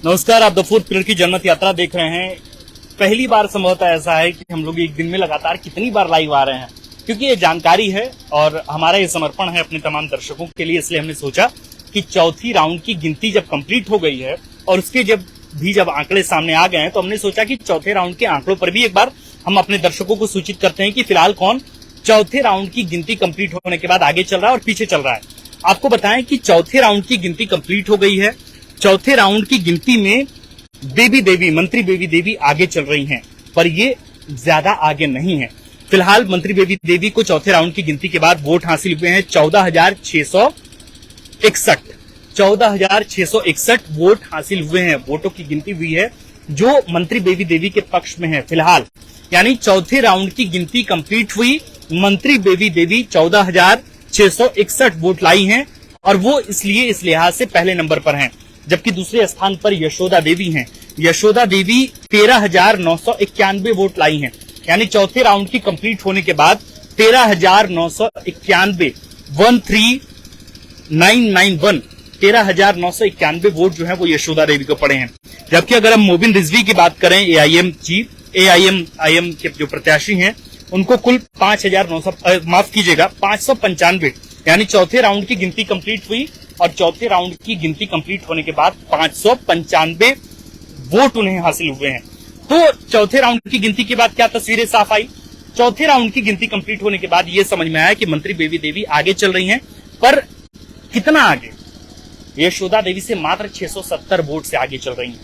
नमस्कार, आप the fourth pillar की जन्नत यात्रा देख रहे हैं। पहली बार संभवतः ऐसा है कि हम लोग एक दिन में लगातार कितनी बार लाइव आ रहे हैं, क्योंकि ये जानकारी है और हमारा ये समर्पण है अपने तमाम दर्शकों के लिए। इसलिए हमने सोचा कि चौथी राउंड की गिनती जब कंप्लीट हो गई है और उसके जब आंकड़े सामने आ गए हैं, तो हमने सोचा कि चौथे राउंड के आंकड़ों पर भी एक बार हम अपने दर्शकों को सूचित करते हैं कि फिलहाल कौन चौथे राउंड की गिनती कंप्लीट होने के बाद आगे चल रहा है और पीछे चल रहा है। आपको बताएं कि चौथे राउंड की गिनती कंप्लीट हो गई है। चौथे राउंड की गिनती में मंत्री बेबी देवी आगे चल रही हैं, पर ये ज्यादा आगे नहीं है। फिलहाल मंत्री बेबी देवी को चौथे राउंड की गिनती के बाद वोट हासिल हुए हैं 14,661 वोट हासिल हुए हैं। वोटों की गिनती हुई है जो मंत्री बेबी देवी के पक्ष में है फिलहाल, यानी चौथे राउंड की गिनती कंप्लीट हुई। मंत्री बेबी देवी 14,661 वोट लाई हैं और वो इसलिए इस लिहाज से पहले नंबर पर हैं, जबकि दूसरे स्थान पर यशोदा देवी हैं। यशोदा देवी 13,991 वोट लाई हैं, यानी चौथे राउंड की कंप्लीट होने के बाद 13,991 वोट जो है वो यशोदा देवी को पड़े हैं। जबकि अगर हम मोबिन रिजवी की बात करें, एआईएम के जो प्रत्याशी हैं, उनको कुल 595, यानी चौथे राउंड की गिनती कंप्लीट हुई और चौथे राउंड की गिनती कंप्लीट होने के बाद 595 वोट उन्हें हासिल हुए हैं। तो चौथे राउंड की गिनती के बाद क्या तस्वीरें साफ आई? चौथे राउंड की गिनती कंप्लीट होने के बाद यह समझ में आया कि मंत्री बेबी देवी आगे चल रही हैं, पर कितना आगे? यशोदा देवी से मात्र 670 वोट से आगे चल रही हैं।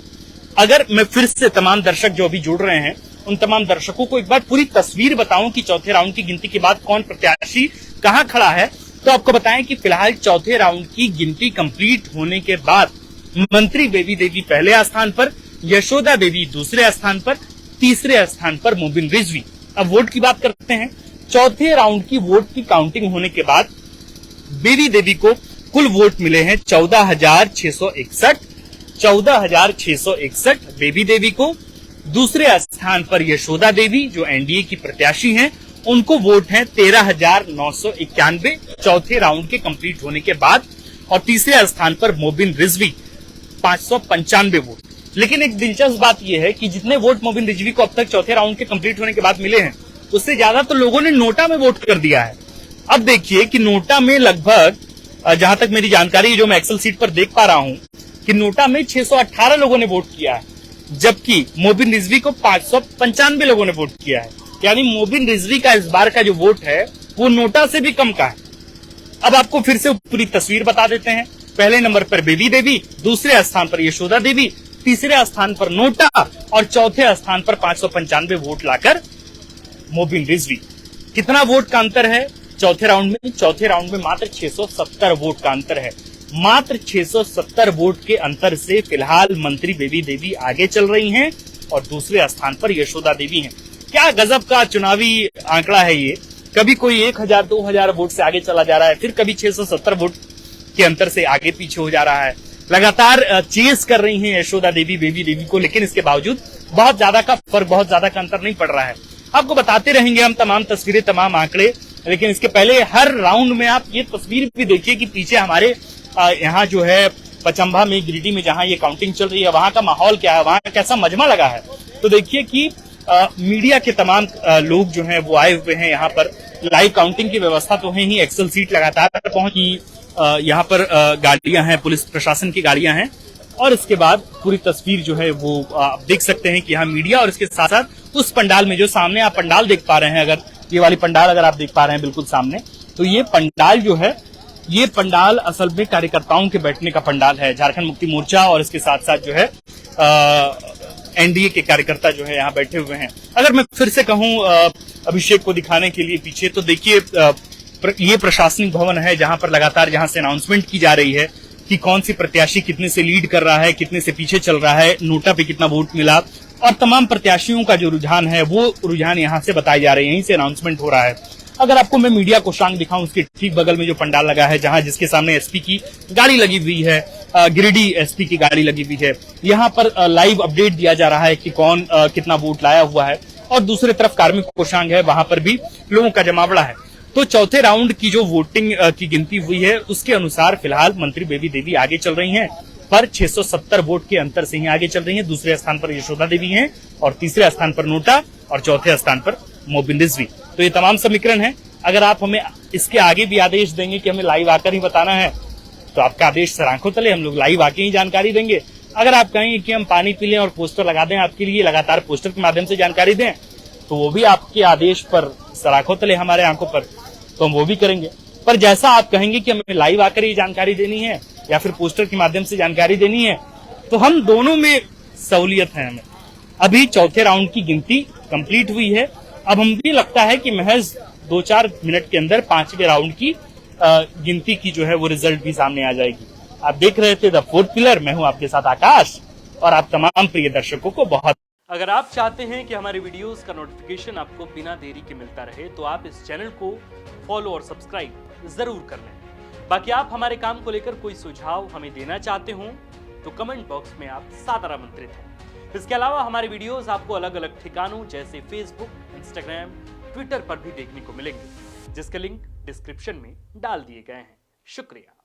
अगर मैं फिर से तमाम दर्शक जो अभी जुड़ रहे हैं उन तमाम दर्शकों को एक बार पूरी तस्वीर बताऊं कि चौथे राउंड की गिनती के बाद कौन प्रत्याशी कहां खड़ा है, तो आपको बताएं कि फिलहाल चौथे राउंड की गिनती कंप्लीट होने के बाद मंत्री बेबी देवी पहले स्थान पर, यशोदा देवी दूसरे स्थान पर, तीसरे स्थान पर मोबिन रिजवी। अब वोट की बात करते हैं। चौथे राउंड की वोट की काउंटिंग होने के बाद बेबी देवी को कुल वोट मिले हैं 14,661 बेबी देवी को। दूसरे स्थान पर यशोदा देवी जो एनडीए की प्रत्याशी हैं, उनको वोट हैं 13,991 चौथे राउंड के कंप्लीट होने के बाद, और तीसरे स्थान पर मोबिन रिजवी 595 वोट। लेकिन एक दिलचस्प बात यह है कि जितने वोट मोबिन रिजवी को अब तक चौथे राउंड के कंप्लीट होने के बाद मिले हैं, उससे ज्यादा तो लोगों ने नोटा में वोट कर दिया है। अब देखिए कि नोटा में लगभग, जहां तक मेरी जानकारी जो मैं एक्सेल सीट पर देख पा रहा हूं, कि नोटा में 618 लोगों ने वोट किया है, जबकि मोबिन रिजवी को 595 लोगों ने वोट किया है। यानी मोबिन रिजवी का इस बार का जो वोट है वो नोटा से भी कम का है। अब आपको फिर से पूरी तस्वीर बता देते हैं। पहले नंबर पर बेबी देवी, दूसरे स्थान पर यशोदा देवी, तीसरे स्थान पर नोटा और चौथे स्थान पर 595 वोट लाकर मोबिन रिजवी। कितना वोट का अंतर है चौथे राउंड में? चौथे राउंड में मात्र 670 वोट का अंतर है। मात्र 670 वोट के अंतर से फिलहाल मंत्री बेबी देवी आगे चल रही हैं और दूसरे स्थान पर यशोदा देवी हैं। क्या गजब का चुनावी आंकड़ा है ये। कभी कोई 1000 2000 वोट से आगे चला जा रहा है, फिर कभी 670 वोट के अंतर से आगे पीछे हो जा रहा है। लगातार चेस कर रही हैं यशोदा देवी बेबी देवी को, लेकिन इसके बावजूद बहुत ज्यादा का अंतर नहीं पड़ रहा है। आपको बताते रहेंगे हम तमाम तस्वीरें, तमाम आंकड़े, लेकिन इसके पहले हर राउंड में आप ये तस्वीर भी देखिए कि पीछे हमारे यहाँ जो है पचम्बा में, गिरिडीह में जहाँ ये काउंटिंग चल रही है, वहाँ का माहौल क्या है, वहाँ कैसा मजमा लगा है। तो देखिए कि मीडिया के तमाम लोग जो हैं वो आए हुए हैं यहाँ पर। लाइव काउंटिंग की व्यवस्था तो है ही, एक्सेल सीट लगातार पहुंची, यहाँ पर गाड़ियां हैं, पुलिस प्रशासन की गाड़ियां हैं, और इसके बाद पूरी तस्वीर जो है वो आप देख सकते हैं कि यहाँ मीडिया और इसके साथ साथ उस पंडाल में, जो सामने आप पंडाल देख पा रहे हैं, अगर ये वाली पंडाल अगर आप देख पा रहे हैं बिल्कुल सामने, तो ये पंडाल जो है, ये पंडाल असल में कार्यकर्ताओं के बैठने का पंडाल है। झारखंड मुक्ति मोर्चा और इसके साथ साथ जो है एनडीए के कार्यकर्ता जो है यहाँ बैठे हुए हैं। अगर मैं फिर से कहूँ अभिषेक को दिखाने के लिए पीछे, तो देखिए ये प्रशासनिक भवन है जहां पर लगातार जहां से अनाउंसमेंट की जा रही है कि कौन सी प्रत्याशी कितने से लीड कर रहा है, कितने से पीछे चल रहा है, नोटा पे कितना वोट मिला, और तमाम प्रत्याशियों का जो रुझान है वो रुझान यहाँ से बताए जा रहे हैं, यहीं से अनाउंसमेंट हो रहा है। अगर आपको मैं मीडिया कोषांग दिखाऊं, उसके ठीक बगल में जो पंडाल लगा है, जहां जिसके सामने एसपी की गाड़ी लगी हुई है, गिरिडीह एसपी की गाड़ी लगी हुई है, यहाँ पर लाइव अपडेट दिया जा रहा है कि कौन कितना वोट लाया हुआ है, और दूसरी तरफ कार्मिक कोषांग है, वहां पर भी लोगों का जमावड़ा है। तो चौथे राउंड की जो वोटिंग की गिनती हुई है उसके अनुसार फिलहाल मंत्री बेबी देवी आगे चल रही हैं पर 670 वोट के अंतर से ही आगे चल रही हैं। दूसरे स्थान पर यशोदा देवी हैं और तीसरे स्थान पर नोटा और चौथे स्थान पर मोबिन रिजवी। तो ये तमाम समीकरण है। अगर आप हमें इसके आगे भी आदेश देंगे कि हमें लाइव आकर ही बताना है तो आपका आदेश सर आंखों तले, हम लोग लाइव आके ही जानकारी देंगे। अगर आप कहेंगे कि हम पानी पी लें और पोस्टर लगा दें आपके लिए, लगातार पोस्टर के माध्यम से जानकारी दें, तो वो भी आपके आदेश पर सर आंखों तले, हमारे आंखों पर, तो हम वो भी करेंगे। पर जैसा आप कहेंगे कि हमें लाइव आकर ही जानकारी देनी है या फिर पोस्टर के माध्यम से जानकारी देनी है, तो हम दोनों में सहूलियत है हमें। अभी चौथे राउंड की गिनती कंप्लीट हुई है। अब हम भी लगता है कि महज 2-4 मिनट के अंदर 5वें राउंड की गिनती की जो है वो रिजल्ट भी सामने आ जाएगी। आप देख रहे थे द फोर्थ पिलर, मैं हूं आपके साथ आकाश, और आप तमाम प्रिय दर्शकों को बहुत। अगर आप चाहते हैं कि हमारे वीडियोस का नोटिफिकेशन आपको बिना देरी के मिलता रहे तो आप इस चैनल को फॉलो और सब्सक्राइब जरूर कर लें। बाकी आप हमारे काम को लेकर कोई सुझाव हमें देना चाहते हो तो कमेंट बॉक्स में आप सादर आमंत्रित हैं। इसके अलावा हमारे वीडियोस आपको अलग अलग ठिकानों जैसे फेसबुक, इंस्टाग्राम, ट्विटर पर भी देखने को मिलेंगे, जिसके लिंक डिस्क्रिप्शन में डाल दिए गए हैं। शुक्रिया।